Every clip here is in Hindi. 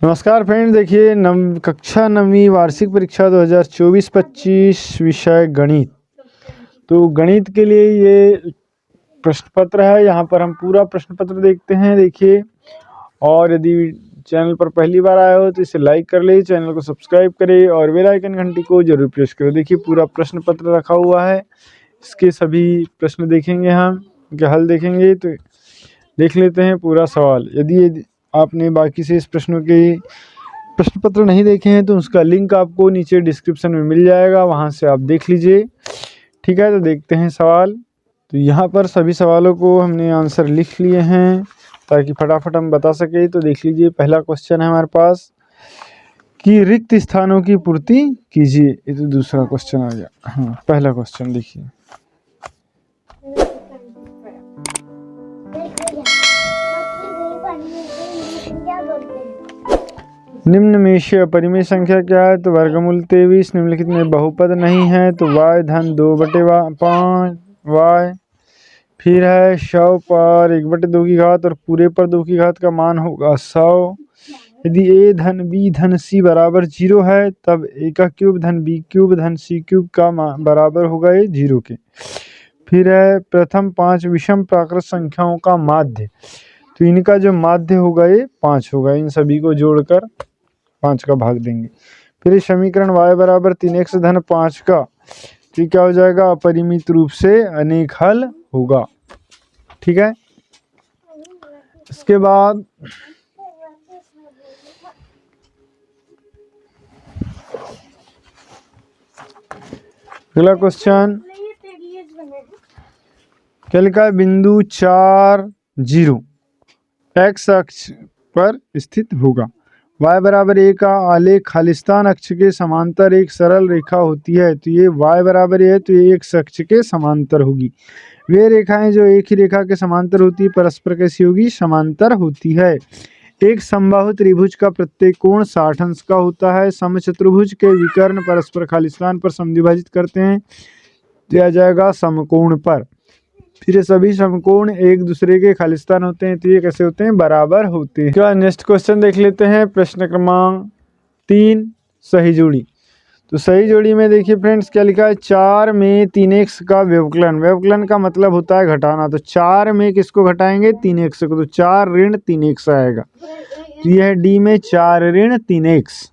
नमस्कार फ्रेंड्स, देखिए कक्षा नवीं वार्षिक परीक्षा 2024-25 विषय गणित। तो गणित के लिए ये प्रश्न पत्र है। यहाँ पर हम पूरा प्रश्न पत्र देखते हैं। देखिए, और यदि चैनल पर पहली बार आए हो तो इसे लाइक कर ले, चैनल को सब्सक्राइब करें और बेल आइकन घंटी को जरूर प्रेस करें। देखिए, पूरा प्रश्न पत्र रखा हुआ है। इसके सभी प्रश्न देखेंगे, हम इनके हल देखेंगे। तो देख लेते हैं पूरा सवाल। यदि आपने बाकी से इस प्रश्नों के प्रश्न पत्र नहीं देखे हैं तो उसका लिंक आपको नीचे डिस्क्रिप्शन में मिल जाएगा, वहां से आप देख लीजिए। ठीक है, तो देखते हैं सवाल। तो यहाँ पर सभी सवालों को हमने आंसर लिख लिए हैं ताकि फटाफट हम बता सके। तो देख लीजिए, पहला क्वेश्चन है हमारे पास कि रिक्त स्थानों की पूर्ति कीजिए। ये तो दूसरा क्वेश्चन आ गया। हाँ, पहला क्वेश्चन देखिए। निम्न में से अपरिमेय संख्या क्या है? तो वर्गमूल 23। निम्नलिखित में बहुपद नहीं है तो y धन 2/5 y। फिर है 100 पर 1/2 की घात और पूरे पर 2 की घात का मान होगा 100। यदि a धन b धन c बराबर 0 है तब a का क्यूब धन b क्यूब धन c क्यूब का बराबर होगा ये 0 के। फिर है प्रथम 5 विषम प्राकृत संख्याओं का माध्य। तो इनका जो माध्य होगा ये 5 होगा। इन सभी को जोड़कर 5 का भाग देंगे। फिर समीकरण y बराबर 3x धन 5 का, तो क्या हो जाएगा? अपरिमित रूप से अनेक हल होगा। ठीक है, इसके बाद अगला क्वेश्चन क्या लिखा है? बिंदु 4 0 x अक्ष पर स्थित होगा। y बराबर a का आलेख खालिस्तान अक्ष के समांतर एक सरल रेखा होती है। तो ये y बराबर है तो ये x अक्ष के समांतर होगी। वे रेखाएं जो एक ही रेखा के समांतर होती है परस्पर कैसी होगी? समांतर होती है। एक समबाहु त्रिभुज का प्रत्येक कोण 60 अंश का होता है। समचतुर्भुज के विकर्ण परस्पर खालिस्तान पर समद्विभाजित करते हैं, दिया जाएगा समकोण पर। फिर सभी समकोण एक दूसरे के खालिस्तान होते हैं तो ये कैसे होते हैं? बराबर होते हैं। क्या नेक्स्ट क्वेश्चन देख लेते हैं। प्रश्न क्रमांक 3, सही जोड़ी। तो सही जोड़ी में देखिए फ्रेंड्स क्या लिखा है? 4 में 3x का व्यवकलन। व्यवकलन का मतलब होता है घटाना। तो 4 में किसको घटाएंगे? 3x को। तो 4 ऋण 3x आएगा। तो यह d में 4 ऋण 3x।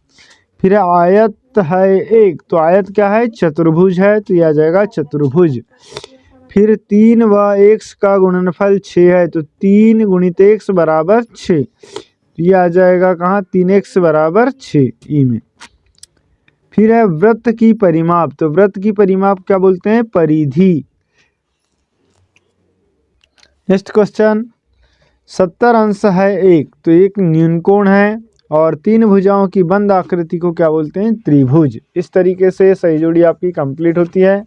फिर आयत है 1, तो आयत क्या है? चतुर्भुज है, तो यह आ जाएगा चतुर्भुज। फिर 3 व x का गुणनफल 6 है, तो 3 गुणित x बराबर 6। ये आ जाएगा कहाँ? 3x बराबर 6 ई में। फिर है वृत्त की परिमाप। तो वृत्त की परिमाप क्या बोलते हैं? परिधि। नेक्स्ट क्वेश्चन, 70 अंश है 1, तो एक न्यूनकोण है और 3 भुजाओं की बंद आकृति को क्या बोलते हैं? त्रिभुज। इस तरीके से सही जोड़ी आपकी कंप्लीट होती है।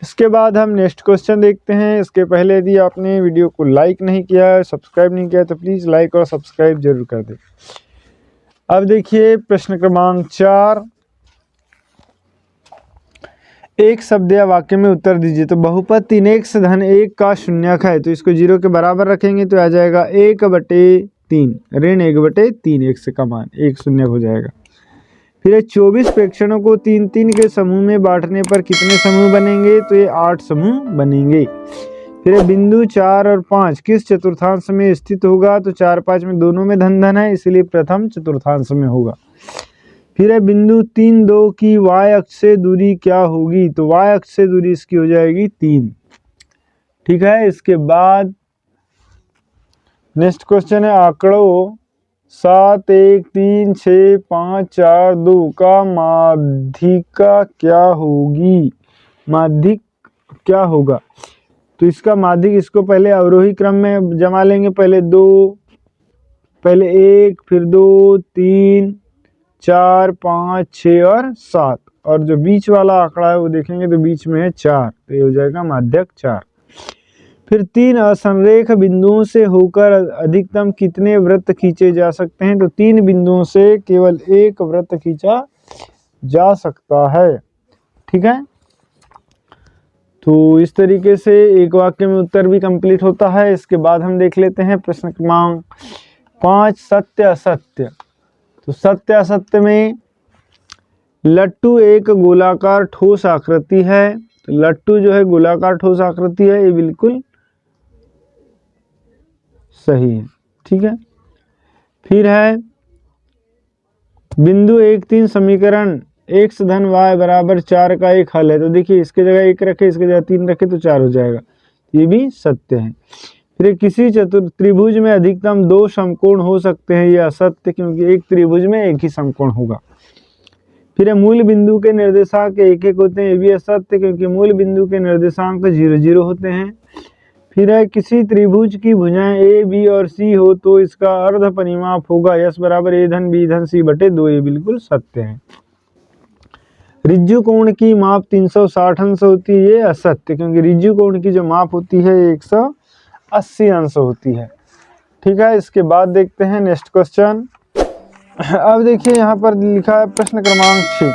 इसके बाद हम नेक्स्ट क्वेश्चन देखते हैं। इसके पहले यदि आपने वीडियो को लाइक नहीं किया है, सब्सक्राइब नहीं किया है, तो प्लीज़ लाइक और सब्सक्राइब जरूर कर दें। अब देखिए प्रश्न क्रमांक 4, एक शब्द या वाक्य में उत्तर दीजिए। तो बहुपद 3x धन 1 का शून्यक है, तो इसको 0 के बराबर रखेंगे तो आ जाएगा 1/3 ऋण 1/3 x का मान 1 शून्यक हो जाएगा। फिर 24 प्रेक्षणों को 3-3 के समूह में बांटने पर कितने समूह बनेंगे? तो ये 8 समूह बनेंगे। फिर बिंदु 4 और 5 किस चतुर्थांश में स्थित होगा? तो 4 5 में दोनों में धन धन है, इसलिए प्रथम चतुर्थांश में होगा। फिर बिंदु 3 2 की y अक्ष से दूरी क्या होगी? तो y अक्ष से दूरी इसकी हो जाएगी 3। ठीक है, इसके बाद नेक्स्ट क्वेश्चन है आंकड़ों 7 1 3 6 5 4 2 का माध्यिका क्या होगी? माध्यिक क्या होगा? तो इसका माध्यिक, इसको पहले अवरोही क्रम में जमा लेंगे। पहले 2, पहले 1, फिर 2 3 4 5 6 और 7, और जो बीच वाला आंकड़ा है वो देखेंगे तो बीच में है 4, तो ये हो जाएगा माध्यक 4। फिर 3 असंरेख बिंदुओं से होकर अधिकतम कितने वृत्त खींचे जा सकते हैं? तो 3 बिंदुओं से केवल 1 वृत्त खींचा जा सकता है। ठीक है, तो इस तरीके से एक वाक्य में उत्तर भी कंप्लीट होता है। इसके बाद हम देख लेते हैं प्रश्न क्रमांक 5, सत्य असत्य। तो सत्य असत्य में लट्टू एक गोलाकार ठोस आकृति है, तो लट्टू जो है गोलाकार ठोस आकृति है, ये बिल्कुल सही है। ठीक है, फिर है बिंदु 1-3 समीकरण x धन y बराबर 4 का एक हल है। तो देखिए इसके जगह 1 रखे, इसके जगह 3 रखे तो 4 हो जाएगा, ये भी सत्य है। फिर किसी त्रिभुज में अधिकतम 2 समकोण हो सकते हैं, यह असत्य, क्योंकि एक त्रिभुज में एक ही समकोण होगा। फिर मूल बिंदु के निर्देशांक 1-1 होते हैं, ये भी असत्य, क्योंकि मूल बिंदु के निर्देशांक 0-0 होते हैं। फिर है किसी त्रिभुज की भुजाएं ए बी और सी हो तो इसका अर्ध परिमाप होगा यस बराबर ए धन बी धन सी बटे 2, ये बिल्कुल सत्य है। रिज्जु कोण की माप 360 अंश होती है, ये असत्य, क्योंकि रिज्जु कोण की जो माप होती है 180 अंश होती है। ठीक है, इसके बाद देखते हैं नेक्स्ट क्वेश्चन। अब देखिए यहाँ पर लिखा है प्रश्न क्रमांक 6,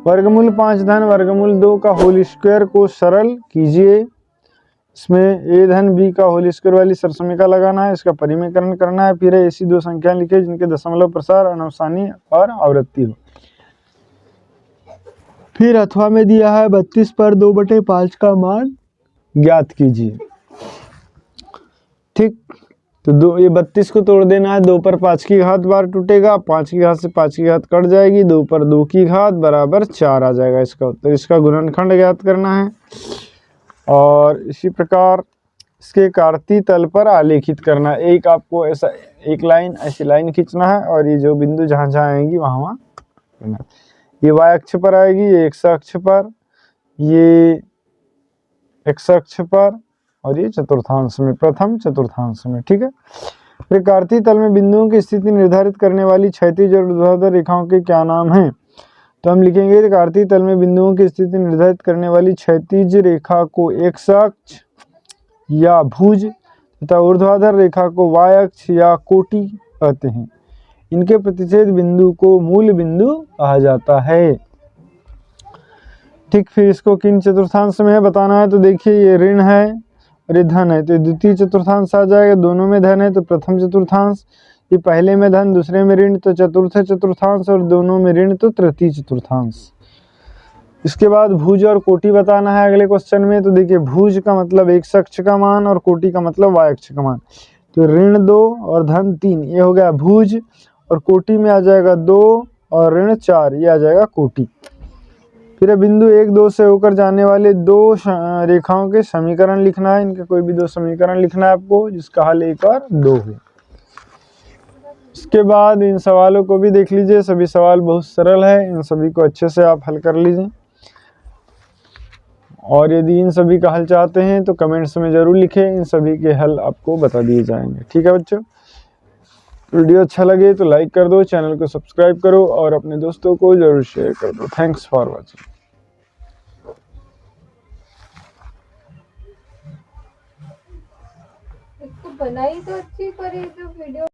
वर्गमूल 5 धन वर्गमूल 2 का होल स्क्वायर को सरल कीजिए। इसमें ए धन बी का होल स्क्वायर वाली सरसमीका लगाना है, इसका परिमेयकरण करना है। फिर ऐसी 2 संख्याएं लिखे जिनके दशमलव प्रसार अनवसानी और आवृत्ति हो। फिर अथवा में दिया है 32 पर 2/5 का मान ज्ञात कीजिए। ठीक, तो ये 32 को तोड़ देना है, 2 पर 5 की घात बार टूटेगा, 5 की घात से 5 की घात कट जाएगी, 2 पर 2 की घात बराबर 4 आ जाएगा इसका उत्तर। इसका गुणनखंड ज्ञात करना है और इसी प्रकार इसके कार्तीय तल पर आलेखित करना है। एक आपको ऐसा एक लाइन ऐसी लाइन खींचना है और ये जो बिंदु जहाँ जहाँ आएंगी वहाँ वहाँ करना है। ये y अक्ष पर आएगी, ये x अक्ष पर, ये x अक्ष पर और ये चतुर्थांश में, प्रथम चतुर्थांश में। ठीक है, फिर कार्तीय तल में बिंदुओं की स्थिति निर्धारित करने वाली क्षैतिज और ऊर्ध्वाधर रेखाओं के क्या नाम हैं? तो हम लिखेंगे कार्तीय तल में बिंदुओं की स्थिति निर्धारित करने वाली क्षैतिज रेखा को x अक्ष या भुज तथा ऊर्ध्वाधर रेखा को y अक्ष या कोटि कहते हैं। इनके प्रतिच्छेद बिंदु को मूल बिंदु कहा जाता है। ठीक, फिर इसको किन चतुर्थांश में है बताना है। तो देखिए ये ऋण है और ये धन है, तो द्वितीय चतुर्थांश आ जाएगा। दोनों में धन है तो प्रथम चतुर्थांश, ये पहले में धन दूसरे में ऋण तो चतुर्थ चतुर्थांश, और दोनों में ऋण तो तृतीय चतुर्थांश। इसके बाद भुज और कोटि बताना है अगले क्वेश्चन में। तो देखिए भुज का मतलब x अक्ष का मान और कोटि का मतलब y अक्ष का मान। तो ऋण 2 और धन 3 ये हो गया भुज, और कोटि में आ जाएगा 2 और ऋण 4, ये आ जाएगा कोटि। फिर बिंदु 1-2 से होकर जाने वाले 2 रेखाओं के समीकरण लिखना है। इनके कोई भी 2 समीकरण लिखना है आपको जिसका हल 1 और 2 हो। इसके बाद इन सवालों को भी देख लीजिए, सभी सवाल बहुत सरल है, इन सभी को अच्छे से आप हल कर लीजिए। और यदि इन सभी का हल चाहते हैं तो कमेंट्स में ज़रूर लिखें, इन सभी के हल आपको बता दिए जाएंगे। ठीक है बच्चों, वीडियो अच्छा लगे तो लाइक कर दो, चैनल को सब्सक्राइब करो और अपने दोस्तों को ज़रूर शेयर कर दो। Thanks for watching. बनाई तो अच्छी, पर ये जो वीडियो